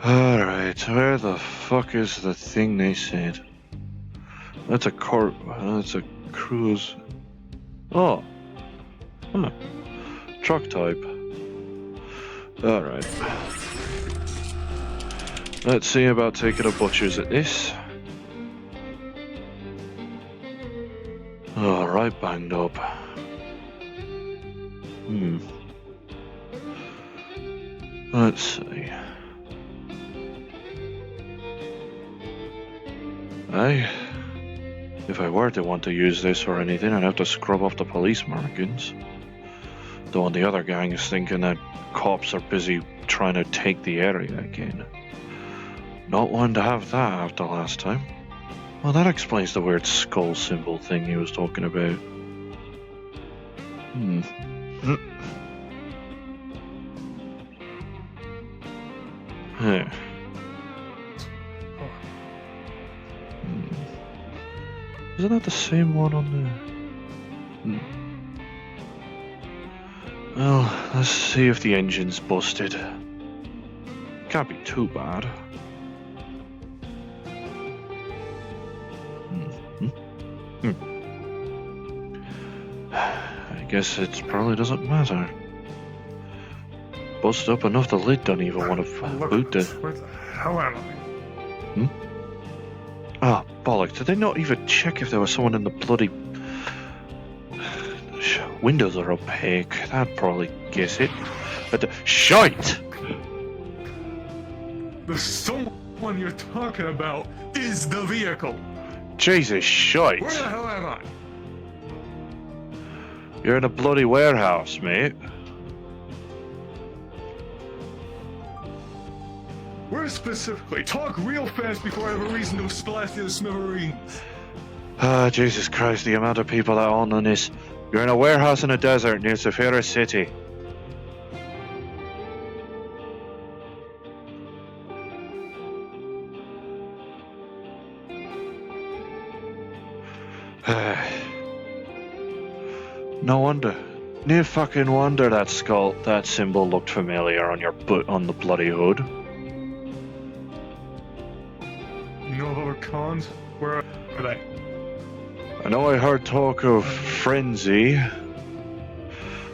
Alright, where the fuck is the thing they said? That's a that's a cruise. Oh. Truck type. Alright. Let's see about taking a butcher's at this. Alright, banged up. Let's see. If I were to want to use this or anything, I'd have to scrub off the police markings. Though on the other gang is thinking that cops are busy trying to take the area again. Not one to have that after last time. Well, that explains the weird skull symbol thing he was talking about. Isn't that the same one on the... Well, let's see if the engine's busted. Can't be too bad. I guess it probably doesn't matter. Busted up enough the lid don't even want to boot it. Where the hell am I? Ah, bollocks. Did they not even check if there was someone in the bloody... Windows are opaque. That'd probably guess it. But the... Shite! The someone you're talking about is the vehicle. Jesus, shite. Where the hell am I? You're in a bloody warehouse, mate. Where specifically? Talk real fast before I have a reason to blast you to smithereens. Ah, Jesus Christ, the amount of people that own on this. You're in a warehouse in a desert near Saphira City. No wonder. No fucking wonder that symbol looked familiar on your on the bloody hood. You know of other cons? Where are they? I know I heard talk of Frenzy.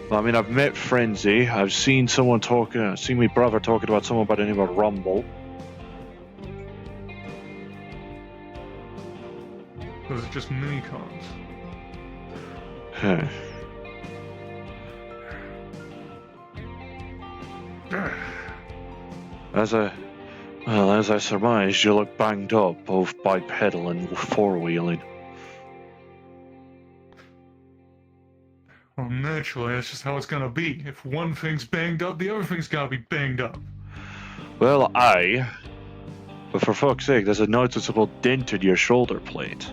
Well, I mean, I've met Frenzy. I've seen someone talking, seen my brother talking about someone by the name of Rumble. Those are just mini cons. Huh. As I surmised, you look banged up, both bipedal and four-wheeling. Well, naturally, that's just how it's gonna be. If one thing's banged up, the other thing's gotta be banged up. Well, but for fuck's sake, there's a noticeable dent in your shoulder plate.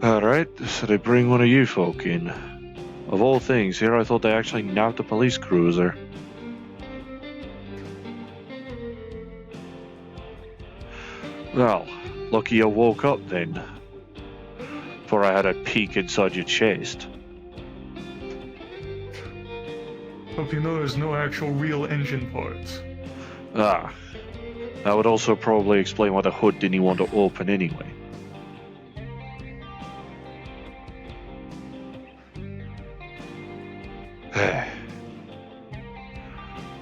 Alright, so they bring one of you folk in. Of all things, here I thought they actually nabbed the police cruiser. Well, lucky you woke up then. Before I had a peek inside your chest. Hope you know there's no actual real engine parts. Ah, that would also probably explain why the hood didn't want to open anyway.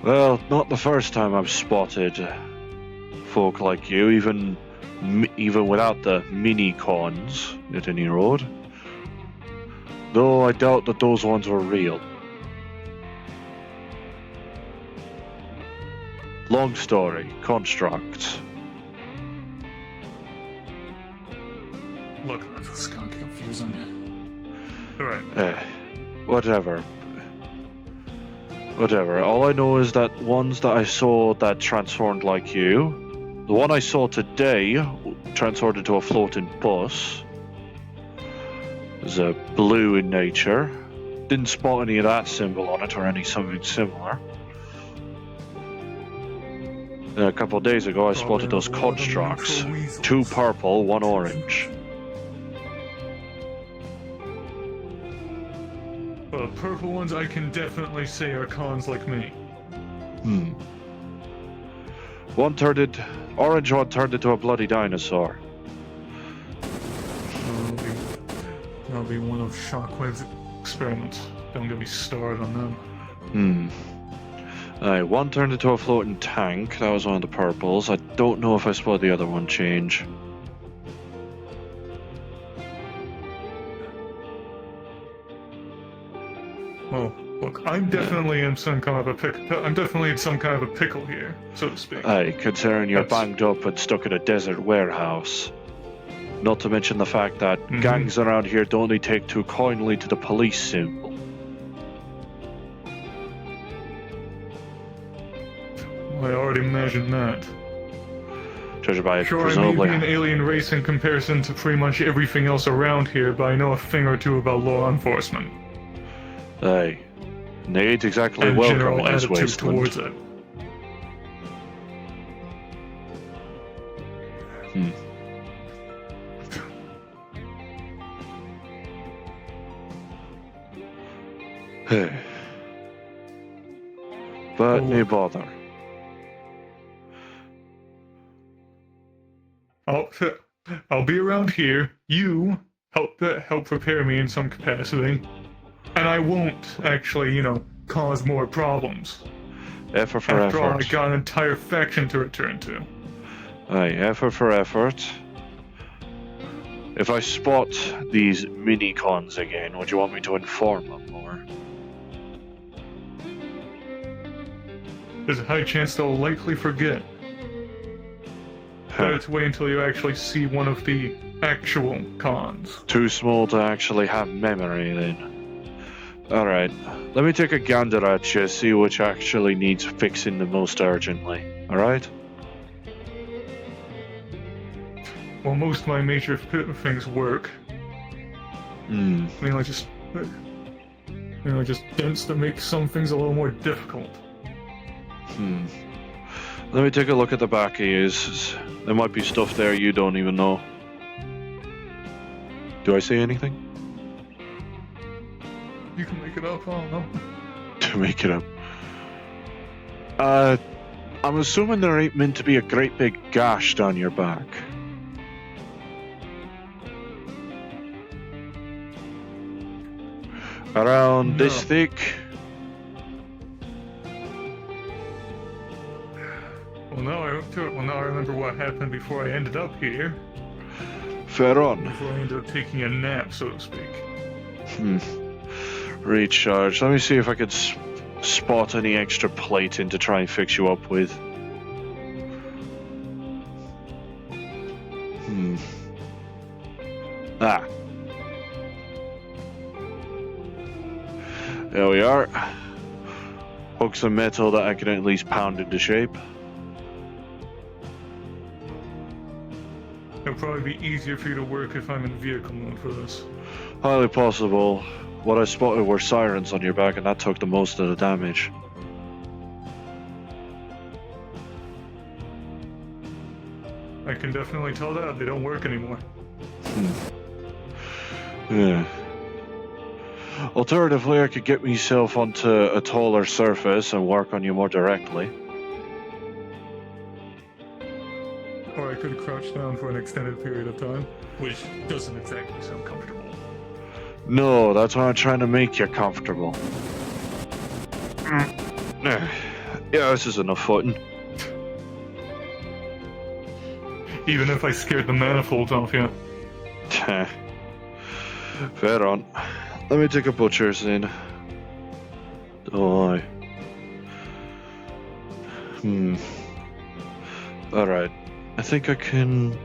Well, not the first time I've spotted folk like you, even without the mini cons at any road. Though I doubt that those ones were real. Long story, construct. Look, this is kind of confusing. Alright. Whatever. All I know is that ones that I saw that transformed like you, the one I saw today transformed into a floating bus. It was blue in nature. Didn't spot any of that symbol on it or any something similar. And a couple of days ago I spotted those constructs. 2 purple, 1 orange. Well, the purple ones I can definitely say are cons like me. Orange one turned into a bloody dinosaur. That'll be one of Shockwave's experiments. Don't get me started on them. One turned into a floating tank. That was one of the purples. I don't know if I spotted the other one change. Well, look, I'm definitely in some kind of a pickle here, so to speak. Considering you're banged up and stuck in a desert warehouse. Not to mention the fact that gangs around here don't only take too kindly to the police symbol. I already imagined that. Judging by Sure, presumably... I may be an alien race in comparison to pretty much everything else around here, but I know a thing or two about law enforcement. Aye. And they ain't exactly And welcome general in this attitude wasteland. towards it. But no bother. I'll be around here. You help prepare me in some capacity, and I won't actually, cause more problems. Effort for After all, I effort. got an entire faction to return to. Aye, effort for effort. If I spot these mini-cons again, would you want me to inform them, or...? There's a high chance they'll likely forget. Better to wait until you actually see one of the actual cons. Too small to actually have memory, then. Alright, let me take a gander at you, see which actually needs fixing the most urgently. Alright? Well, most of my major things work. Mainly just dents that make some things a little more difficult. Let me take a look at the back of yours. There might be stuff there you don't even know. Do I say anything? You can make it up, I don't know. To make it up. I'm assuming there ain't meant to be a great big gash down your back. Around this thick? Well, now I remember what happened before I ended up here. Fair on. Before I ended up taking a nap, so to speak. Recharge. Let me see if I could spot any extra plating to try and fix you up with. Ah. There we are. Hooks of metal that I can at least pound into shape. It'll probably be easier for you to work if I'm in vehicle mode for this. Highly possible. What I spotted were sirens on your back, and that took the most of the damage. I can definitely tell that they don't work anymore. Yeah. Alternatively, I could get myself onto a taller surface and work on you more directly. Or I could crouch down for an extended period of time, which doesn't exactly sound comfortable. No, that's why I'm trying to make you comfortable. Yeah, this is enough footing. Even if I scared the manifolds off you. Fair on. Let me take a butcher's in. Oh, aye. Alright. I think I can...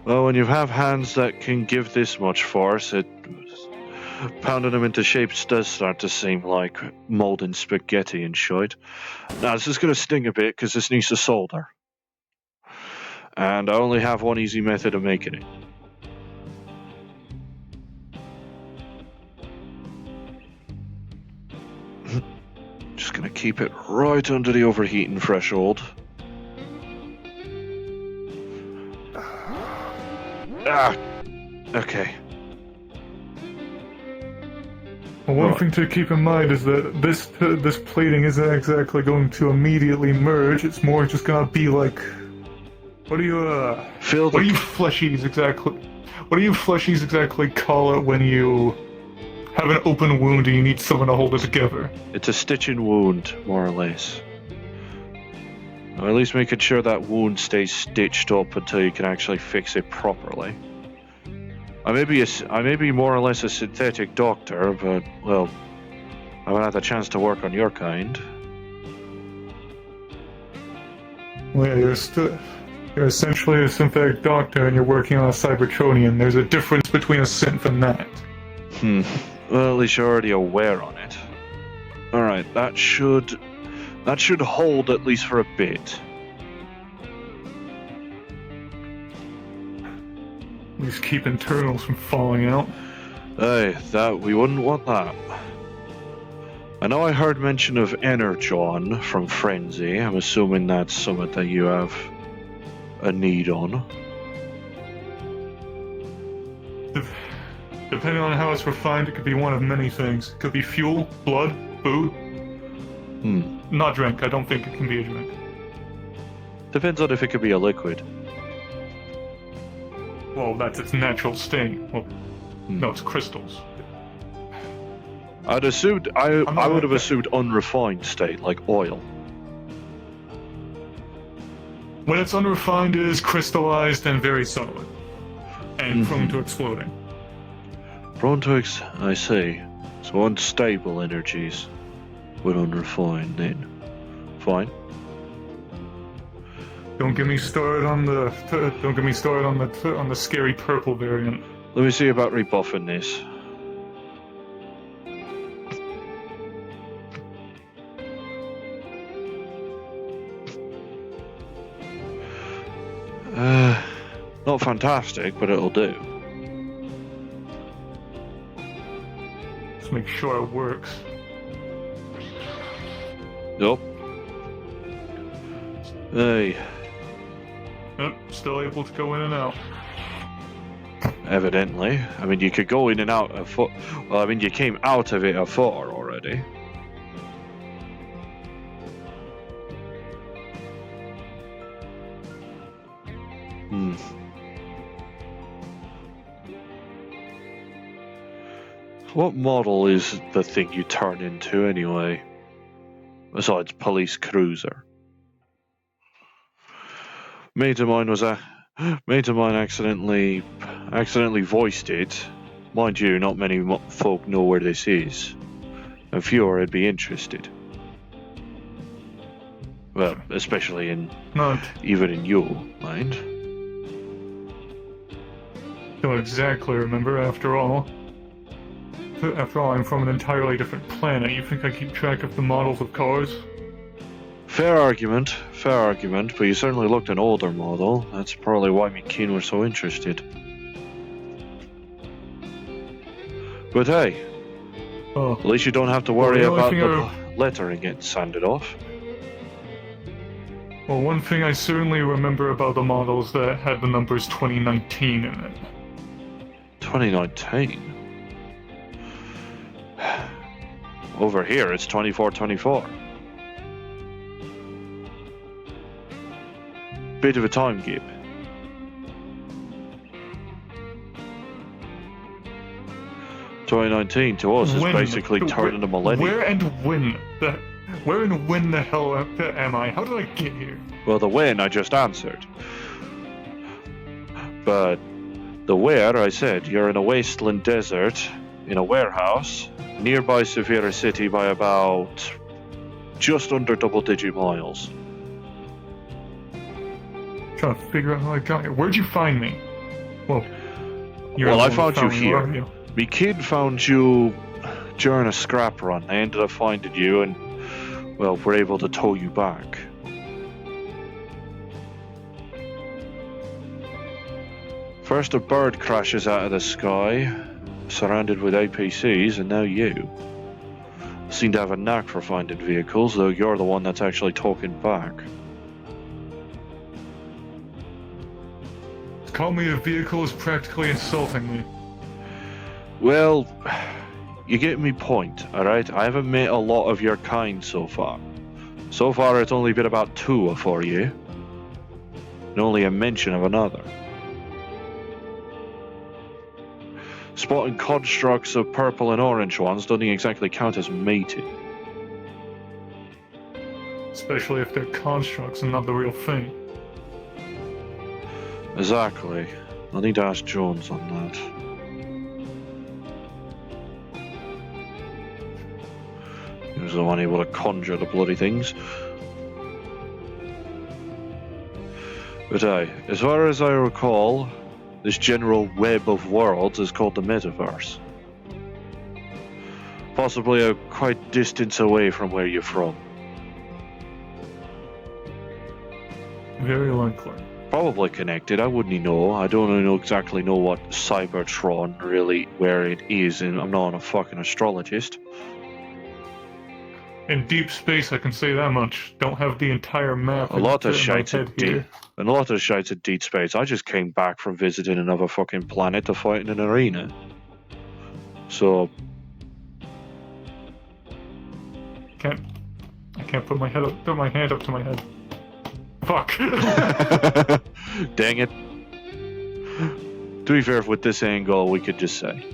Well, when you have hands that can give this much force, pounding them into shapes does start to seem like molding spaghetti and shite. Now, this is going to sting a bit because this needs to solder. And I only have one easy method of making it. Just going to keep it right under the overheating threshold. Okay. Well, one Right. thing to keep in mind is that this plating isn't exactly going to immediately merge. It's more just gonna be like, what do you Fill what do you the. fleshies exactly? What do you fleshies exactly call it when you have an open wound and you need someone to hold it together? It's a stitching wound, more or less. Or at least making sure that wound stays stitched up until you can actually fix it properly. I may be more or less a synthetic doctor, but, well, I haven't had the chance to work on your kind. Well, yeah, you're essentially a synthetic doctor and you're working on a Cybertronian. There's a difference between a synth and that. Well, at least you're already aware on it. Alright, that should hold at least for a bit. At least keep internals from falling out. Hey, we wouldn't want that. I know I heard mention of Energon from Frenzy. I'm assuming that's something that you have a need on. Depending on how it's refined, it could be one of many things. It could be fuel, blood, food. Not drink. I don't think it can be a drink. Depends on if it could be a liquid. Well, that's its natural state. Well, no, it's crystals. I'd assumed I would have assumed unrefined state, like oil. When it's unrefined, it is crystallized and very solid, and prone to exploding. Prone to I see. So unstable energies with unrefined then. Fine. Don't get me started on the on the scary purple variant. Let me see about rebuffing this. Not fantastic, but it'll do. Let's make sure it works. Nope. Hey. Yep, still able to go in and out. Evidently. I mean, you could go in and out a foot. Well, I mean, you came out of it a foot already. What model is the thing you turn into anyway? Besides police cruiser. Mate of mine accidentally voiced it. Mind you, not many folk know where this is. And fewer would be interested. Well, especially even in your mind. Don't exactly remember, after all. After all, I'm from an entirely different planet. You think I keep track of the models of cars? Fair argument, but you certainly looked an older model. That's probably why me keen were so interested. But hey, at least you don't have to worry about the lettering getting sanded off. Well, one thing I certainly remember about the models that had the numbers 2019 in it. 2019? Over here, it's 2424. Bit of a time gap. (2019) to us is basically turning the millennium. Where and when the hell am I? How did I get here? Well, the when I just answered. But the where, I said, you're in a wasteland desert, in a warehouse, nearby Severa City by about just under double-digit miles. Trying to figure out how I got here. Where'd you find me? Well, I found you here. Me kid found you during a scrap run. I ended up finding you and, well, we're able to tow you back. First a bird crashes out of the sky, surrounded with APCs, and now you. Seem to have a knack for finding vehicles, though you're the one that's actually talking back. call me a vehicle is practically insulting me. Well, you get me point, alright? I haven't met a lot of your kind so far. So far, it's only been about 2 for you. And only a mention of another. Spotting constructs of purple and orange ones doesn't exactly count as mating. Especially if they're constructs and not the real thing. Exactly. I'll need to ask Jones on that. He was the one able to conjure the bloody things. But as far as I recall, this general web of worlds is called the metaverse. Possibly a quite distance away from where you're from. Very likely. Probably connected, I wouldn't know. I don't exactly know what Cybertron really, where it is, and I'm not a fucking astrologist. In deep space, I can say that much. Don't have the entire map. A lot of in my shite's head at deep. here. And a lot of shite's at deep space. I just came back from visiting another fucking planet to fight in an arena. So I can't put my hand up to my head. Fuck. dang it. To be fair, with this angle, we could just say.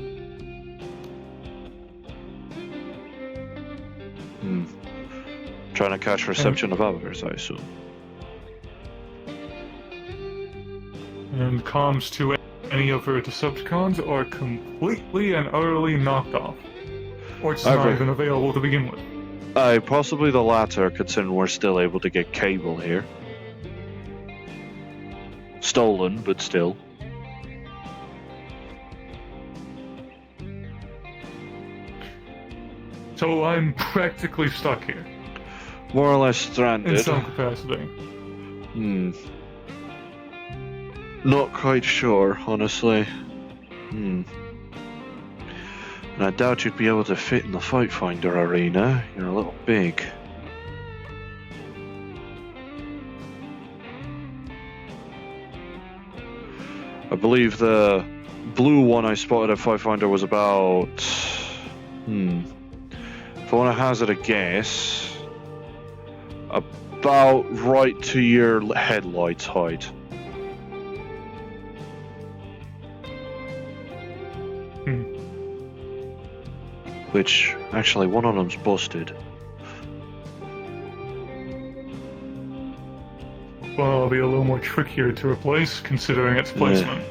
Trying to catch reception of others, I assume. And comms to any of her Decepticons are completely and utterly knocked off. Or it's not even available to begin with. Possibly the latter, considering we're still able to get cable here. Stolen, but still. So I'm practically stuck here. More or less stranded. In some capacity. Not quite sure, honestly. And I doubt you'd be able to fit in the Fight Finder arena. You're a little big. I believe the blue one I spotted at Fight Finder was about... If I want to hazard a guess... about right to your headlights height. Which, actually, one of them's busted. Well, it'll be a little more trickier to replace, considering its placement.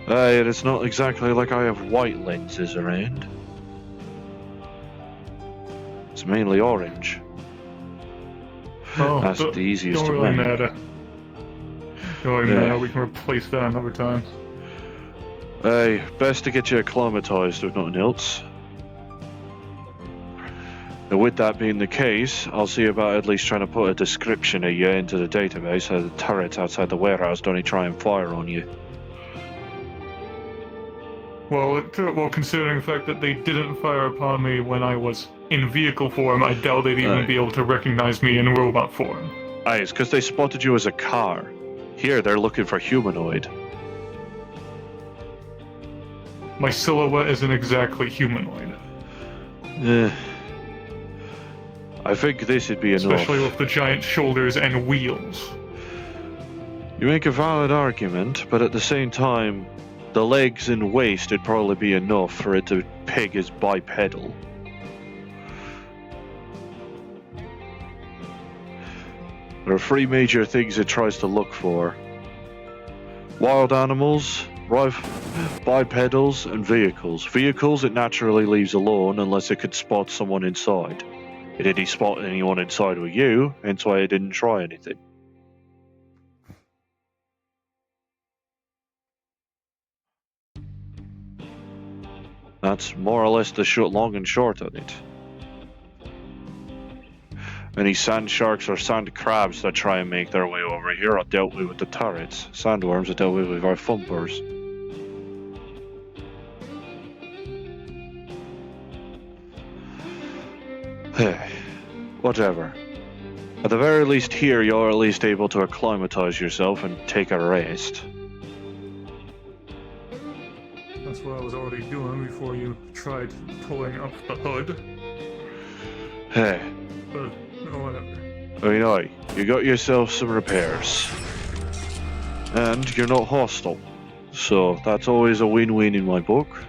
It's not exactly like I have white lenses around. It's mainly orange. Oh, that's the easiest don't to really make. matter. Don't really matter, we can replace that another time. Best to get you acclimatized if nothing else. Now, with that being the case, I'll see about at least trying to put a description of you into the database so the turrets outside the warehouse don't try and fire on you. Well, considering the fact that they didn't fire upon me when I was in vehicle form, I doubt they'd even be able to recognize me in robot form. It's because they spotted you as a car. Here, they're looking for humanoid. My silhouette isn't exactly humanoid. I think this would be enough. Especially with the giant shoulders and wheels. You make a valid argument, but at the same time, the legs and waist would probably be enough for it to peg as bipedal. There are 3 major things it tries to look for. Wild animals, bipedals, and vehicles. Vehicles it naturally leaves alone unless it could spot someone inside. It didn't spot anyone inside with you, hence why it didn't try anything. That's more or less the long and short of it. Any sand sharks or sand crabs that try and make their way over here are dealt with the turrets. Sandworms are dealt with our thumpers. Whatever. At the very least here, you're at least able to acclimatize yourself and take a rest. what I was already doing before you tried pulling up the hood. Hey, But, whatever. oi, you got yourself some repairs. And you're not hostile. So that's always a win-win in my book.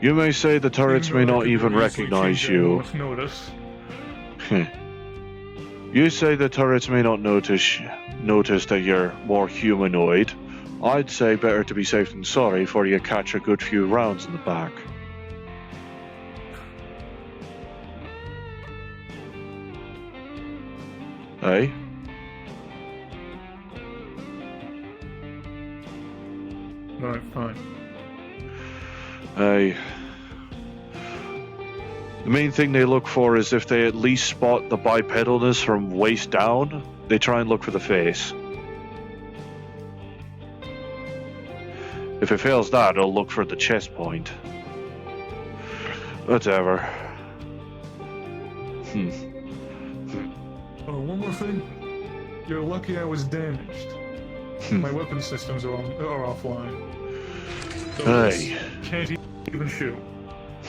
You may say the turrets may not even recognize you. Notice. You say the turrets may not notice that you're more humanoid. I'd say better to be safe than sorry before you catch a good few rounds in the back. Hey? Alright, fine. Hey. The main thing they look for is if they at least spot the bipedalness from waist down, they try and look for the face. If it fails that, it'll look for the chest point. Whatever. Oh, one more thing. You're lucky I was damaged. My weapon systems are offline. Hey. Can't even shoot.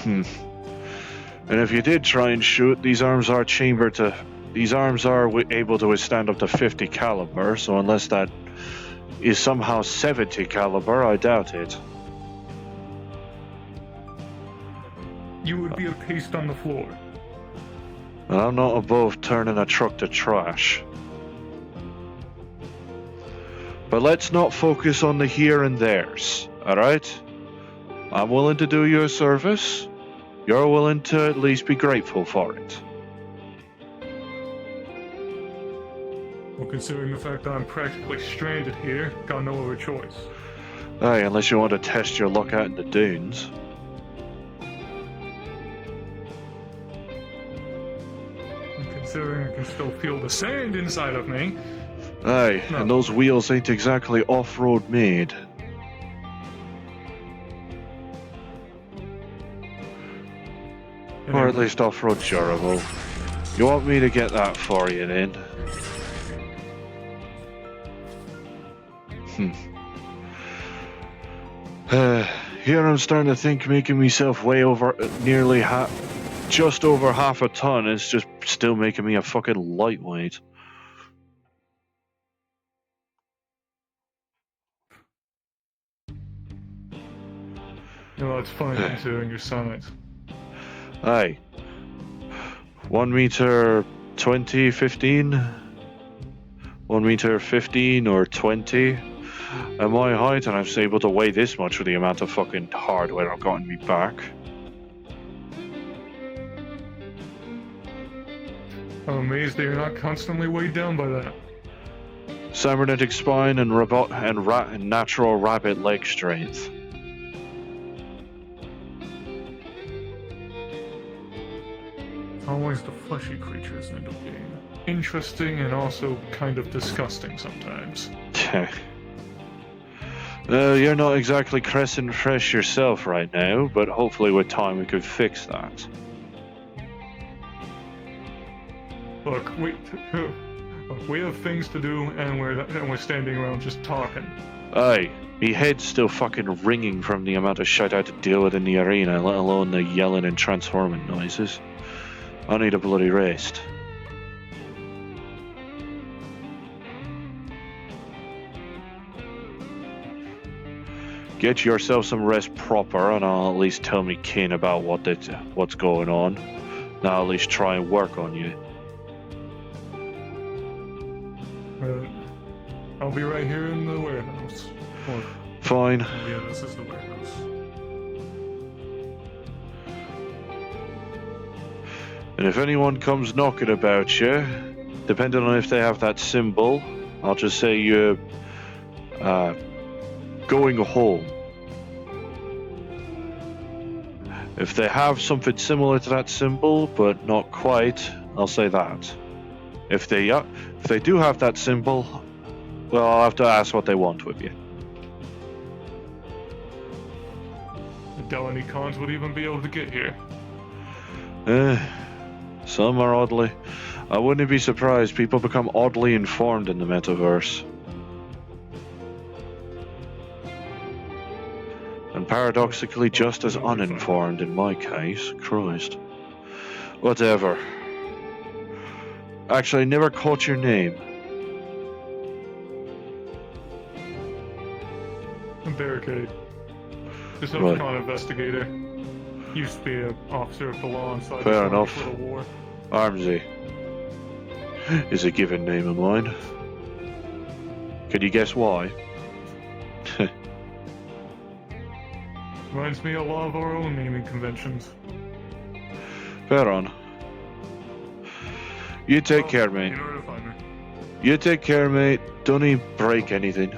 And if you did try and shoot, these arms are able to withstand up to 50 caliber, so unless that is somehow 70 caliber, I doubt it. You would be a paste on the floor. And I'm not above turning a truck to trash. But let's not focus on the here and there's, alright? I'm willing to do you a service. You're willing to at least be grateful for it. Well, considering the fact that I'm practically stranded here, got no other choice. Aye, unless you want to test your luck out in the dunes. And considering I can still feel the sand inside of me. Aye, No. and those wheels ain't exactly off-road made. Or at least off-road durable. You want me to get that for you then? Here I'm starting to think making myself weigh over just over half a ton is just still making me a fucking lightweight. No, it's funny considering your size. Aye. 1 meter 20, 15? 1 meter 15 or 20 at my height, and I'm able to weigh this much with the amount of fucking hardware I've got in me back. I'm amazed that you're not constantly weighed down by that. Cybernetic spine and natural rabbit leg strength. Always the fleshy creatures end up being interesting and also kind of disgusting sometimes. You're not exactly crescent fresh yourself right now, but hopefully with time we could fix that. Look, we have things to do, and we're standing around just talking. Aye, me head's still fucking ringing from the amount of shit I had to deal with in the arena, let alone the yelling and transforming noises. I need a bloody rest. Get yourself some rest proper, and I'll at least tell me kin about what's going on. Now I'll at least try and work on you. I'll be right here in the warehouse. Fine. Oh, yeah, this is the warehouse. And if anyone comes knocking about you, depending on if they have that symbol, I'll just say you're going home. If they have something similar to that symbol, but not quite, I'll say that. If they do have that symbol, well, I'll have to ask what they want with you. I doubt any cons would even be able to get here. Some are oddly. I wouldn't be surprised people become oddly informed in the metaverse. And paradoxically just as uninformed in my case. Christ. Whatever. Actually, I never caught your name. Barricade. Just a Right. con investigator. Used to be an officer of the law inside Fair the enough. Little War. Armsy is a given name of mine. Can you guess why? Reminds me a lot of our own naming conventions. Fair on. You take care, mate. You know where to find me. You take care, mate. Don't even break anything.